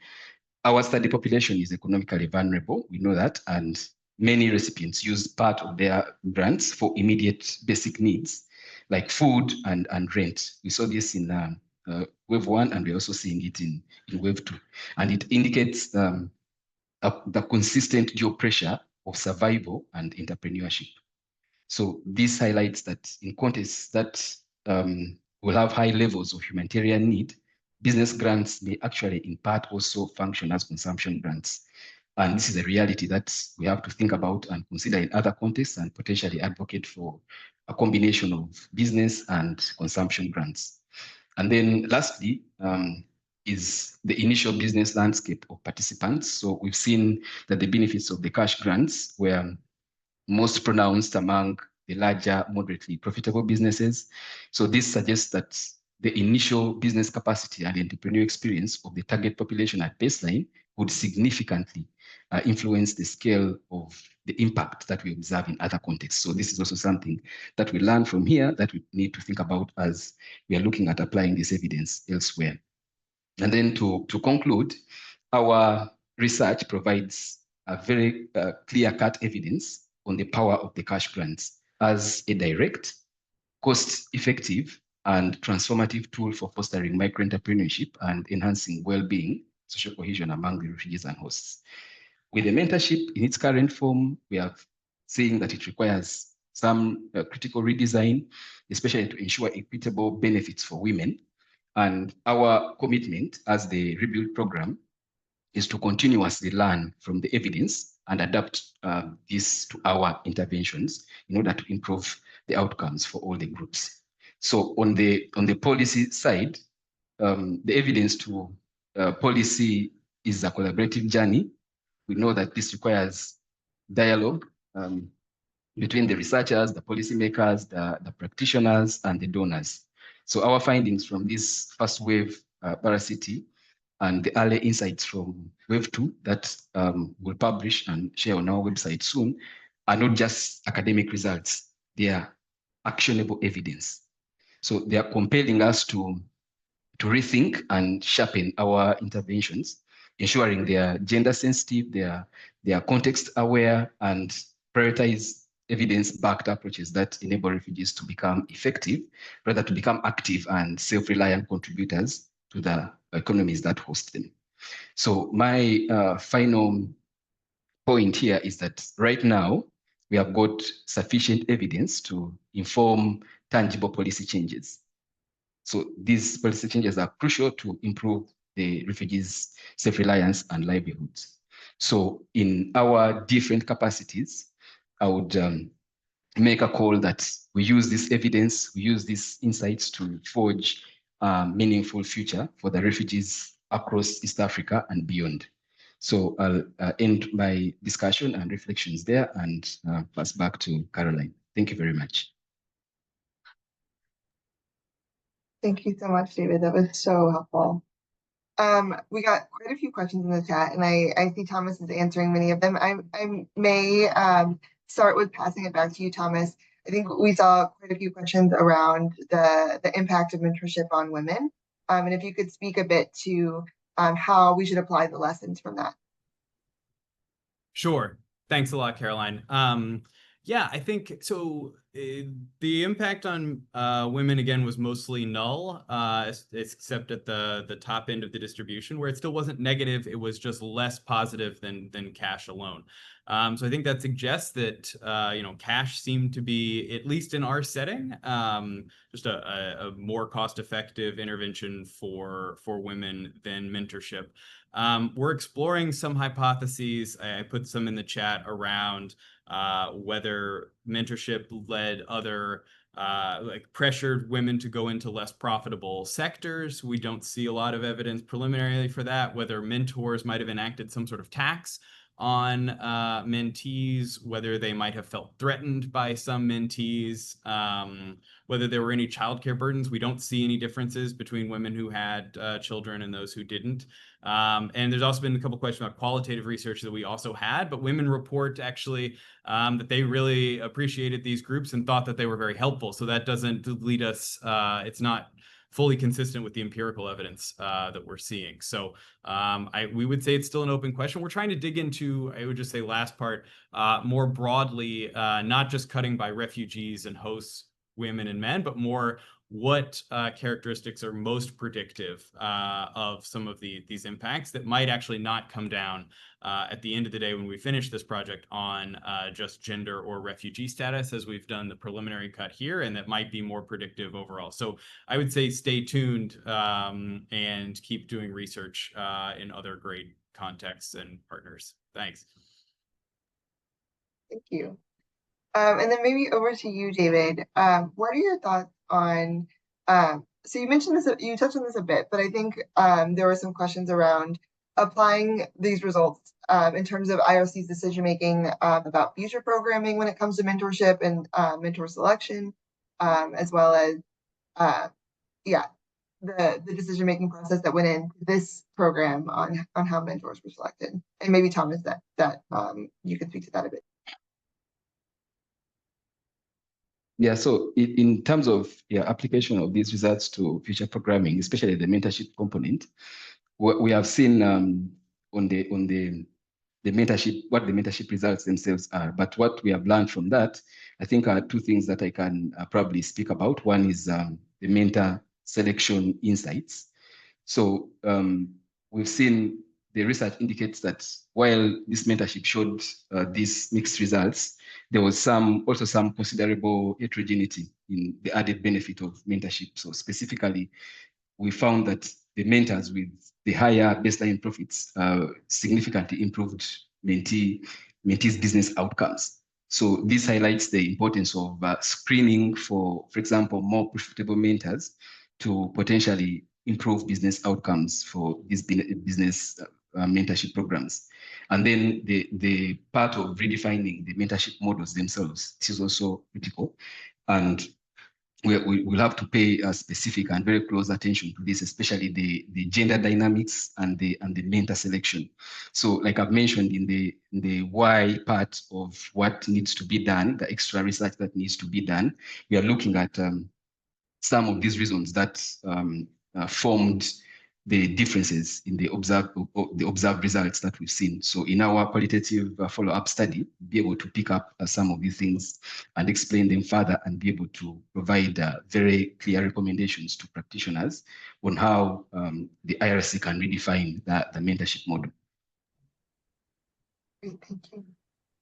Our study population is economically vulnerable, we know that, and many recipients use part of their grants for immediate basic needs like food and rent. We saw this in wave 1, and we're also seeing it in wave 2. And it indicates the consistent dual pressure of survival and entrepreneurship. So this highlights that in contexts that will have high levels of humanitarian need, business grants may actually in part also function as consumption grants. And this is a reality that we have to think about and consider in other contexts and potentially advocate for a combination of business and consumption grants. And then lastly, is the initial business landscape of participants. So we've seen that the benefits of the cash grants were most pronounced among the larger, moderately profitable businesses. So this suggests that the initial business capacity and entrepreneurial experience of the target population at baseline would significantly influence the scale of the impact that we observe in other contexts. So this is also something that we learn from here that we need to think about as we are looking at applying this evidence elsewhere. And then to conclude, our research provides a very clear-cut evidence on the power of the cash grants as a direct, cost-effective, and transformative tool for fostering microentrepreneurship and enhancing well-being, social cohesion among the refugees and hosts. With the mentorship in its current form, we are seeing that it requires some critical redesign, especially to ensure equitable benefits for women. And our commitment as the BUiLD program is to continuously learn from the evidence and adapt this to our interventions in order to improve the outcomes for all the groups. So on the policy side, the evidence to policy is a collaborative journey. We know that this requires dialogue between the researchers, the policymakers, the practitioners, and the donors. So our findings from this first wave paracity and the early insights from wave 2 that we'll publish and share on our website soon are not just academic results, they are actionable evidence. So they are compelling us to rethink and sharpen our interventions, ensuring they are gender sensitive, they are context aware, and prioritize evidence-backed approaches that enable refugees to become effective, rather to become active and self-reliant contributors to the economies that host them. So my final point here is that right now, we have got sufficient evidence to inform tangible policy changes. So these policy changes are crucial to improve the refugees' self-reliance and livelihoods. So in our different capacities, I would make a call that we use this evidence, we use these insights to forge a meaningful future for the refugees across East Africa and beyond. So I'll end my discussion and reflections there and pass back to Caroline. Thank you very much. Thank you so much, David. That was so helpful. We got quite a few questions in the chat, and I see Thomas is answering many of them. I may start with passing it back to you, Thomas. I think we saw quite a few questions around the impact of mentorship on women. And if you could speak a bit to how we should apply the lessons from that. Sure. Thanks a lot, Caroline. Yeah, I think so. The impact on women, again, was mostly null, except at the top end of the distribution, where it still wasn't negative. It was just less positive than cash alone. So I think that suggests that cash seemed to be, at least in our setting, just a more cost-effective intervention for women than mentorship. We're exploring some hypotheses. I put some in the chat around whether mentorship led other pressured women to go into less profitable sectors. We don't see a lot of evidence preliminarily for that, whether mentors might have enacted some sort of tax on mentees, whether they might have felt threatened by some mentees, whether there were any childcare burdens. We don't see any differences between women who had children and those who didn't. And there's also been a couple questions about qualitative research that we also had, but women report actually that they really appreciated these groups and thought that they were very helpful. So that doesn't lead us, it's not fully consistent with the empirical evidence that we're seeing. So we would say it's still an open question. We're trying to dig into, I would just say last part, more broadly, not just cutting by refugees and hosts, women and men, but more what characteristics are most predictive of some of these impacts that might actually not come down at the end of the day when we finish this project on just gender or refugee status, as we've done the preliminary cut here, and that might be more predictive overall. So I would say stay tuned and keep doing research in other great contexts and partners. Thanks. Thank you. And then maybe over to you, David. What are your thoughts on, so you mentioned this, you touched on this a bit, but I think there were some questions around applying these results in terms of IRC's decision-making about future programming when it comes to mentorship and mentor selection, as well as, the decision-making process that went into this program on how mentors were selected. And maybe Thomas, that you could speak to that a bit. Yeah, so in terms of application of these results to future programming, especially the mentorship component, we have seen on the mentorship, what the mentorship results themselves are. But what we have learned from that, I think are two things that I can probably speak about. One is the mentor selection insights. So we've seen the research indicates that while this mentorship showed these mixed results, there was also some considerable heterogeneity in the added benefit of mentorship. So specifically, we found that the mentors with the higher baseline profits significantly improved mentees' business outcomes. So this highlights the importance of screening for example, more profitable mentors to potentially improve business outcomes for these business mentorship programs. And then the part of redefining the mentorship models themselves, this is also critical. And we'll have to pay specific and very close attention to this, especially the gender dynamics and the mentor selection. So, like I've mentioned in the why part of what needs to be done, the extra research that needs to be done, we are looking at some of these reasons that formed the differences in the observed results that we've seen. So in our qualitative follow-up study, be able to pick up some of these things and explain them further and be able to provide very clear recommendations to practitioners on how the IRC can redefine the mentorship model. Great, thank you.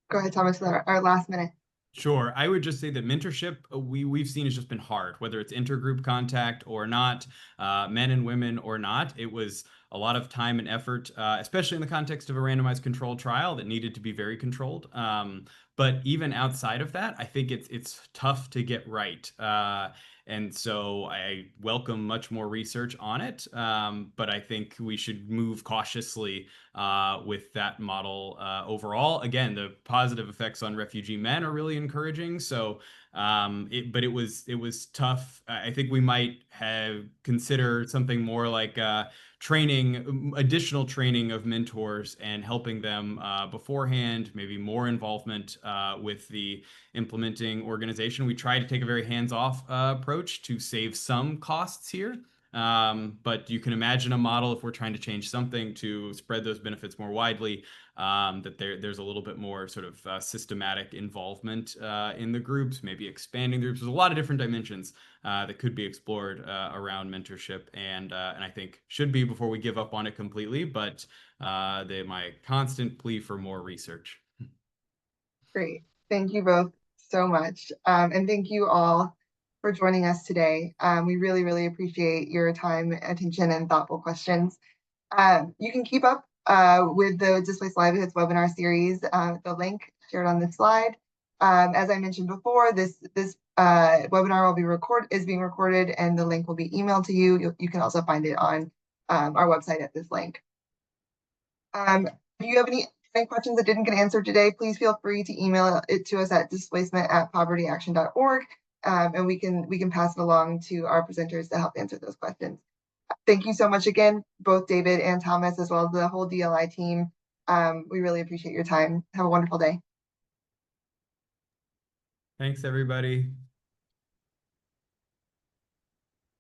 Go ahead, Thomas, our last minute. Sure. I would just say that mentorship we've seen has just been hard, whether it's intergroup contact or not, men and women or not. It was a lot of time and effort, especially in the context of a randomized controlled trial that needed to be very controlled. But even outside of that, I think it's tough to get right. And so I welcome much more research on it, but I think we should move cautiously with that model overall. Again, the positive effects on refugee men are really encouraging. So, but it was tough. I think we might have considered something more like training, additional training of mentors and helping them beforehand, maybe more involvement with the implementing organization. We tried to take a very hands-off approach to save some costs here. But you can imagine a model if we're trying to change something to spread those benefits more widely, that there's a little bit more sort of systematic involvement in the groups, maybe expanding groups. There's a lot of different dimensions that could be explored around mentorship, and I think should be before we give up on it completely. But my constant plea for more research. Great. Thank you both so much. And thank you all for joining us today. We really, really appreciate your time, attention, and thoughtful questions. You can keep up with the Displaced Livelihoods webinar series, the link shared on this slide. As I mentioned before, this webinar is being recorded, and the link will be emailed to you. You can also find it on our website at this link. If you have any questions that didn't get answered today, please feel free to email it to us at displacement@povertyaction.org, and we can pass it along to our presenters to help answer those questions. Thank you so much again, both David and Thomas, as well as the whole DLI team. We really appreciate your time. Have a wonderful day. Thanks, everybody.